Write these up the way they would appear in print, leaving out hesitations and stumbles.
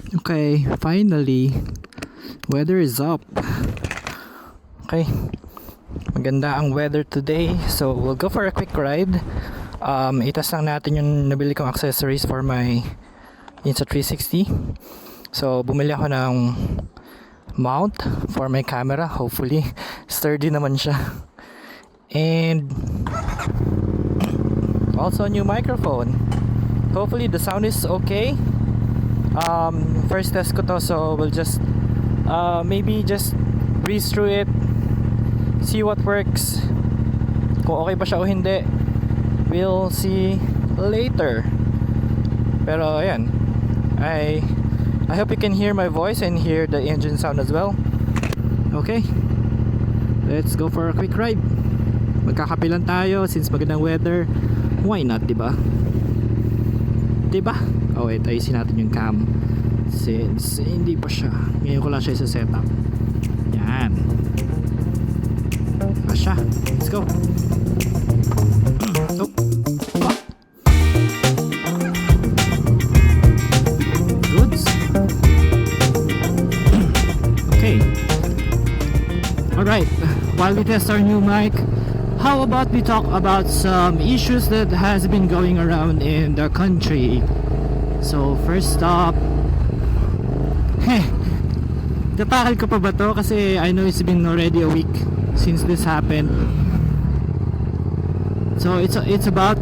Okay, finally, weather is up. Okay, maganda ang weather today. So, we'll go for a quick ride. Itas lang natin yung nabili kong accessories for my Insta360. So, bumili ako ng mount for my camera. Hopefully, sturdy naman siya. And also a new microphone. Hopefully, the sound is okay. First test ko to, so we'll just maybe just breeze through it, see what works. Kung okay pa siya o hindi, we'll see later. Pero ayan, I hope you can hear my voice and hear the engine sound as well. Okay, let's go for a quick ride. Magkakape lang tayo since magandang weather. Why not, diba? Diba? Oh wait, ayusin natin yung cam since hindi pa siya. Ngayon ko lang siya isa setup. Yan. Siya. Let's go. Oh. Oh. Goods. Okay. Alright. While we test our new mic, how about we talk about some issues that has been going around in the country. So first up, napakal ko pa ba to? Kasi I know it's been already a week since this happened. So it's about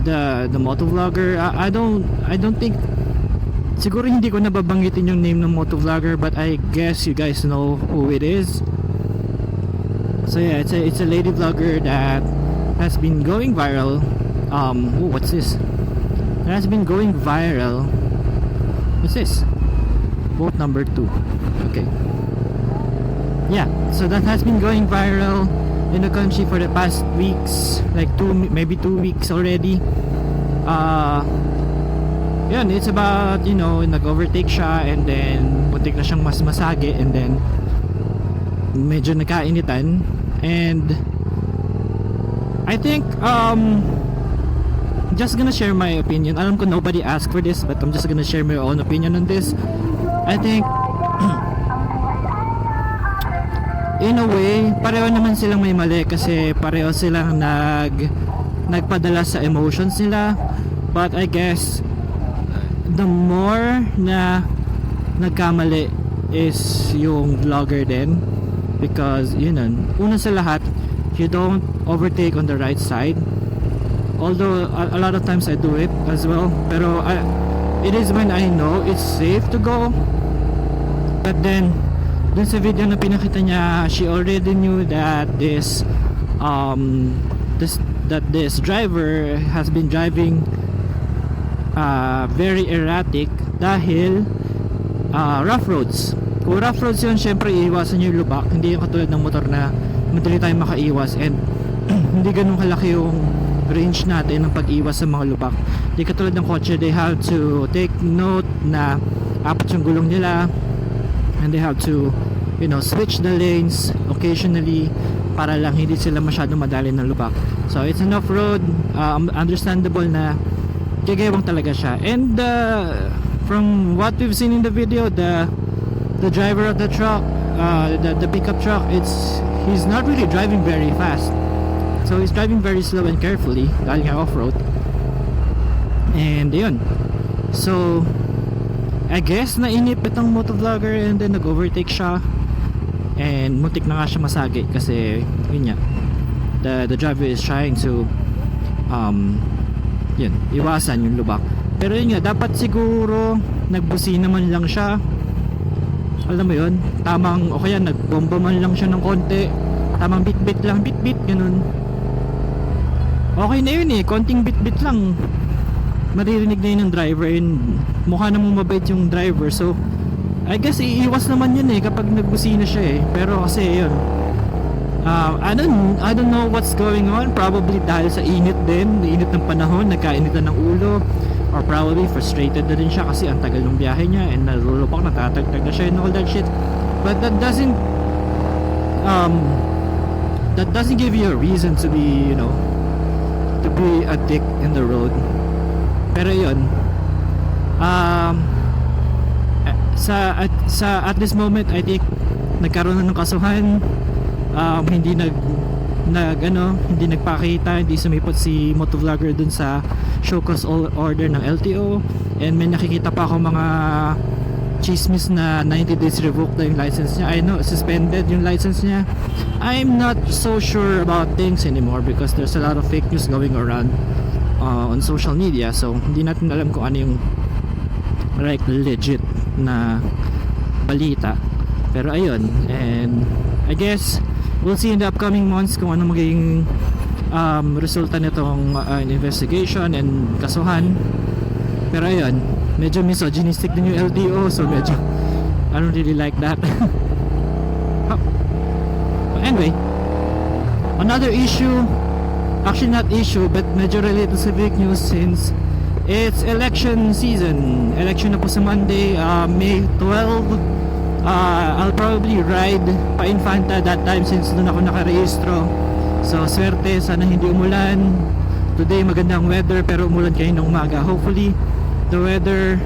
the motovlogger. I don't think, siguro hindi ko nababanggitin yung name ng motovlogger, but I guess you guys know who it is. So yeah, it's a lady vlogger that has been going viral. What's this? It has been going viral. What's this? Boat number 2. Okay. Yeah, so that has been going viral in the country for the past weeks, like maybe 2 weeks already. Yun, it's about, you know, nag-overtake siya and then puntik na siyang masage and then medyo nagkainitan. And I think just gonna share my opinion. Alam ko nobody asked for this, but I'm just gonna share my own opinion on this. I think in a way, pareho naman silang may mali kasi pareho silang nagpadala sa emotions nila. But I guess the more na nagkamali is yung vlogger din, because yun nun, una sa lahat, you don't overtake on the right side. Although a lot of times I do it as well, pero it is when I know it's safe to go. But then dun sa video na pinakita niya, she already knew that this driver has been driving very erratic dahil rough roads. Kung rough roads yun, syempre iiwasan nyo yung lubak. Hindi yung katulad ng motor na madali tayong makaiwas, and hindi ganun kalaki yung range natin ng pag-iwas sa mga lubak. Hindi katulad ng kotse, they have to take note na apat yung gulong nila, and they have to, you know, switch the lanes occasionally para lang hindi sila masyadong madali ng lubak. So it's an off-road, understandable na gagawang talaga siya. And from what we've seen in the video, the driver of the truck, the pickup truck, he's not really driving very fast. So he's driving very slow and carefully dahil nga off-road. And yun, so I guess nainip itong motovlogger and then nag-overtake siya and muntik na nga siya masagi kasi yun nga, the driver is trying to yun, iwasan yung lubak. Pero yun nga, dapat siguro nagbusina man lang siya, alam mo yun, tamang, o kaya nagbomba man lang siya ng konti, tamang bit-bit lang, bit-bit, ganun. Okay na yun eh, konting bit-bit lang maririnig na yun ng driver, and mukha namang mabait yung driver. So I guess iiwas naman yun eh kapag nagbusina siya eh. Pero kasi yun, I don't know what's going on. Probably dahil sa init din, init ng panahon, nagkainitan ng ulo, or probably frustrated na din siya kasi ang tagal ng biyahe niya and nalulupak, natatagtag na siya and all that shit. But that doesn't give you a reason to be, you know, to be a dick in the road. Pero yun, At this moment I think nagkaroon na ng kasuhan. Hindi nagpakita, hindi sumipot si motovlogger dun sa show cause order ng LTO, and may nakikita pa ako mga chismis na 90 days revoked na yung license niya. I know suspended yung license niya. I'm not so sure about things anymore because there's a lot of fake news going around on social media, so hindi natin alam kung ano yung legit na balita. Pero ayun, and I guess we'll see in the upcoming months kung ano magiging resulta nitong investigation and kasuhan. Pero ayun, medyo misogynistic din yung LTO, so medyo I don't really like that. But anyway, another issue, actually not issue but medyo related sa fake news since it's election season. Election na po sa Monday, May 12. I'll probably ride pa Infanta that time since doon ako nakarehistro. So swerte, sana hindi umulan. Today magandang weather pero umulan kayo ng umaga. Hopefully the weather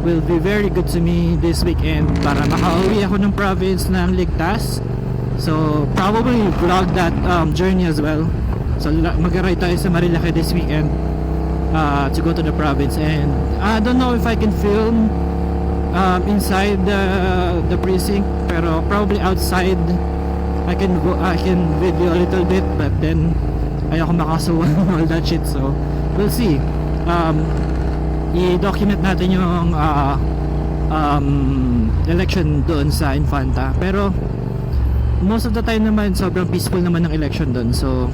will be very good to me this weekend para makauwi ako ng province ng ligtas. So probably vlog that journey as well. So mag-ride tayo sa Marilaki this weekend to go to the province, and I don't know if I can film inside the precinct, pero probably outside I can video a little bit, but then ayoko makasuhan all that shit, so we'll see. I-document natin yung election doon sa Infanta, pero most of the time naman sobrang peaceful naman ng election doon. So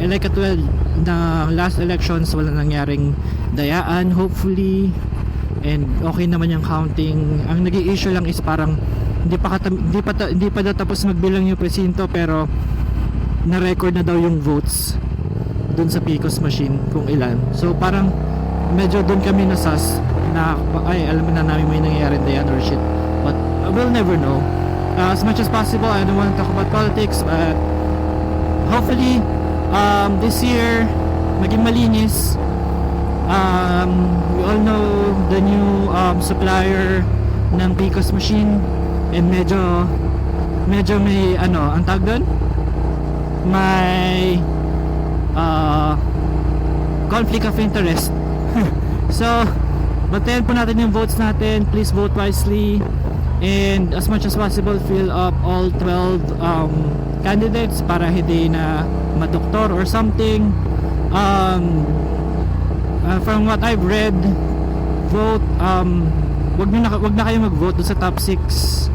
like at well na last elections wala nangyaring dayaan hopefully, and okay naman yung counting. Ang nag-i-issue lang is parang hindi pa daw tapos magbilang yung presinto, pero na-record na daw yung votes dun sa PCOS machine kung ilan. So parang medyo dun kami nasas na ay alam na namin may nangyayari dayan or shit, but we'll never know. As much as possible I don't want to talk about politics, but hopefully this year maging malinis. We all know the new supplier ng PCOS machine, and medyo may ang tawag doon, may conflict of interest. So batayan po natin yung votes natin. Please vote wisely, and as much as possible fill up all 12 candidates para hindi na madoktor or something. From what I've read, vote wag na kayo mag-vote doon sa top 6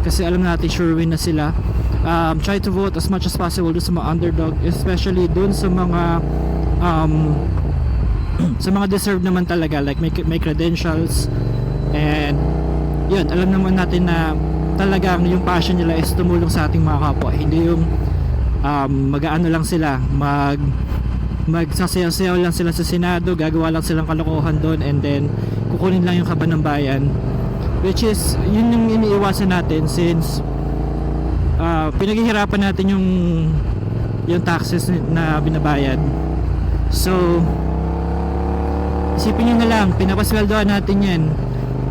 kasi alam natin sure win na sila. Try to vote as much as possible doon sa mga underdog, especially doon sa mga sa mga deserve naman talaga, like may credentials, and yun, alam naman natin na talagang yung passion nila is tumulong sa ating mga kapwa, hindi yung mag-aano lang sila, magsasayaw-sayaw lang sila sa Senado, gagawa lang silang kalokohan doon, and then kukunin lang yung kaba ng bayan, which is yun yung iniiwasan natin since pinaghihirapan natin yung taxes na binabayad. So isipin nyo na lang, pinapasweldoan natin yan,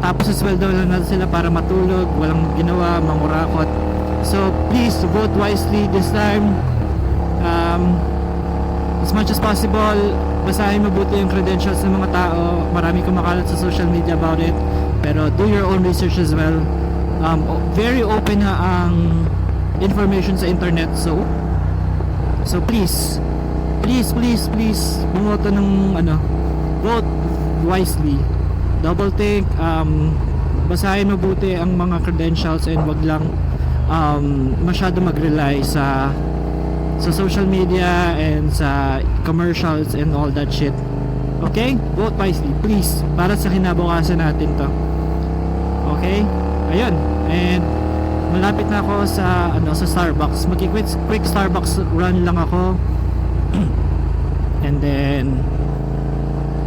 tapos sweldo lang natin sila para matulog, walang ginawa, mangurakot. So please vote wisely this time. As much as possible, basahin mabuti yung credentials ng mga tao. Marami kumakalat sa social media about it, pero do your own research as well. Very open na ang information sa internet, so please bumoto ng vote wisely, double think, basahin mabuti ang mga credentials, and wag lang masyado mag-rely sa social media and sa commercials and all that shit. Okay? Vote wisely, please, para sa kinabukasan natin to. Okay? Ayun. And malapit na ako sa sa Starbucks. Quick Starbucks run lang ako. And then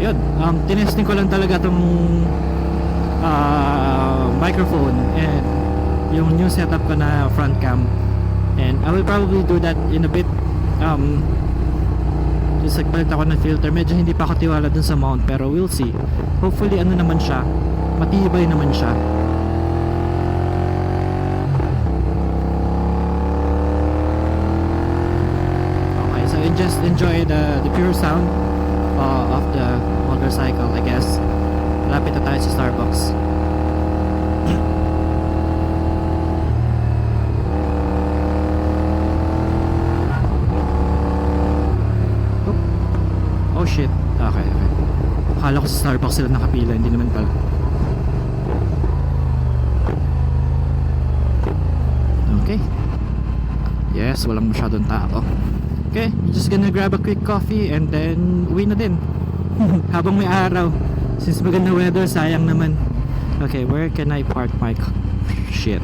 yun, tinesting ko lang talaga tong microphone and yung new setup ko na front cam, and I will probably do that in a bit. Just nagpalit ako ng filter, medyo hindi pa ako tiwala dun sa mount, pero we'll see. Hopefully naman siya, matibay naman siya. Okay, so you just enjoy the pure sound of the motorcycle, I guess. Lapit na tayo sa Starbucks. Oh shit. Okay. Akala ko sa Starbucks sila nakapila, hindi naman pala. Okay. Yes, walang masyadong tao. Okay, just gonna grab a quick coffee and then uwi na din. Habang may araw. Since maganda weather, sayang naman. Okay, where can I park my shit?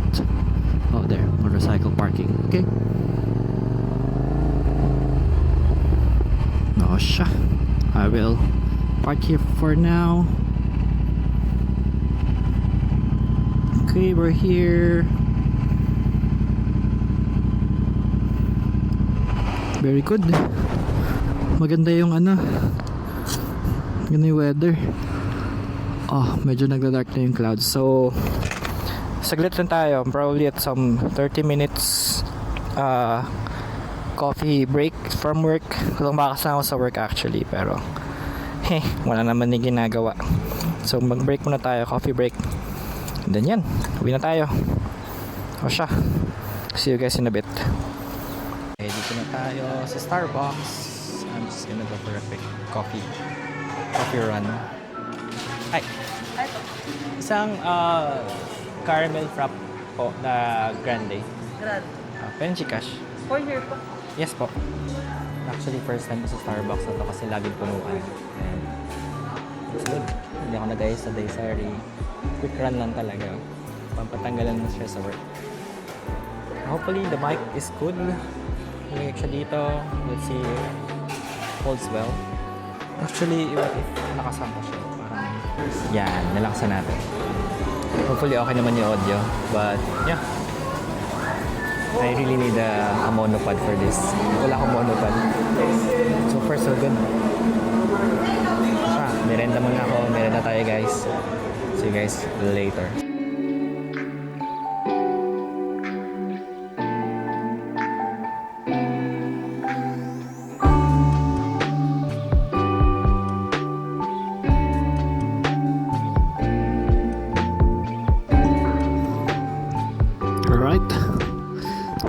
Oh, there. Motorcycle parking. Okay. Oh, siya. I will park here for now. Okay, we're here. Very good. Maganda yung maganda yung weather. Oh, medyo nagda-dark na yung clouds. So, saglit lang tayo. Probably at some 30 minutes coffee break from work. Walang makasama sa work actually, pero wala naman yung ginagawa. So mag-break muna tayo, coffee break. And then yan, uwi na tayo. O siya, see you guys in a bit. Okay, dito na tayo sa Starbucks. I'm just gonna go for a quick coffee run. Ay, isang caramel frap po na grande. Penchi cash. For here po. Yes po. Actually, first time ko sa Starbucks na to kasi laging punuan. And it's good. Hindi ako nag-ayos sa Daysari. Quick run lang talaga. Pampatanggalan ng stress sa work. Hopefully, the mic is good. Lumig siya dito. Let's see if holds well. Actually, what if nakasama siya? Parang, yan, nalakasan natin. Hopefully, okay naman yung audio. But, yeah. I really need a monopod for this. Wala akong monopod. So far, so good. Merenda muna ako. Merenda tayo, guys. See you guys later. Alright.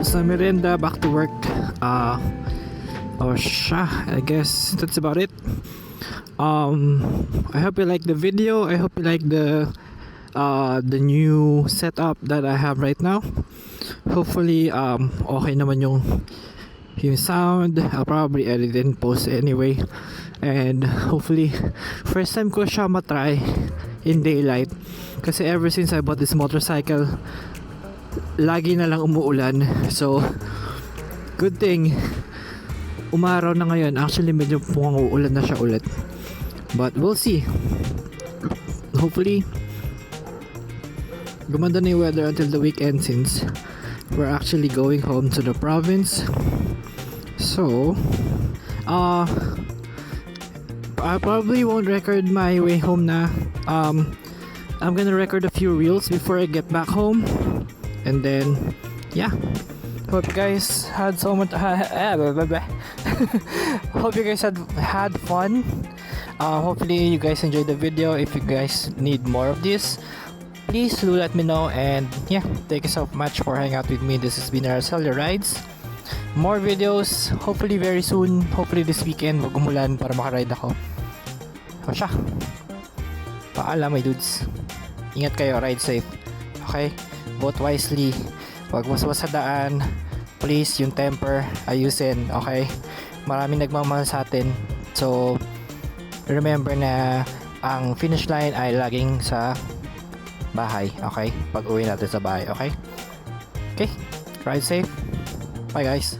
Sa merenda, back to work. Oh siya, I guess that's about it. I hope you like the video. I hope you like the new setup that I have right now. Hopefully okay naman yung sound. I'll probably edit and post anyway. And hopefully first time ko siya matry in daylight. Kasi ever since I bought this motorcycle, lagi na lang umuulan. So good thing umaraw na ngayon. Actually medyo mukhang uulan na siya ulit, but we'll see. Hopefully gumanda na yung weather until the weekend, since we're actually going home to the province. So I probably won't record my way home na. I'm gonna record a few reels before I get back home. And then, yeah. Hope you guys had so much. Hope you guys had fun. Hopefully you guys enjoyed the video. If you guys need more of this, please do let me know. And yeah, thank you so much for hanging out with me. This has been Araceli Rides. More videos, hopefully very soon. Hopefully this weekend, wag umulan para makaride ako. O siya. Paalam, my dudes. Ingat kayo, ride safe. Okay? Vote wisely. Huwag waswas sa daan. Please, yung temper, ayusin. Okay? Maraming nagmamahal sa atin. So, remember na ang finish line ay laging sa bahay. Okay? Pag uwi natin sa bahay. Okay? Okay? Ride safe. Bye guys.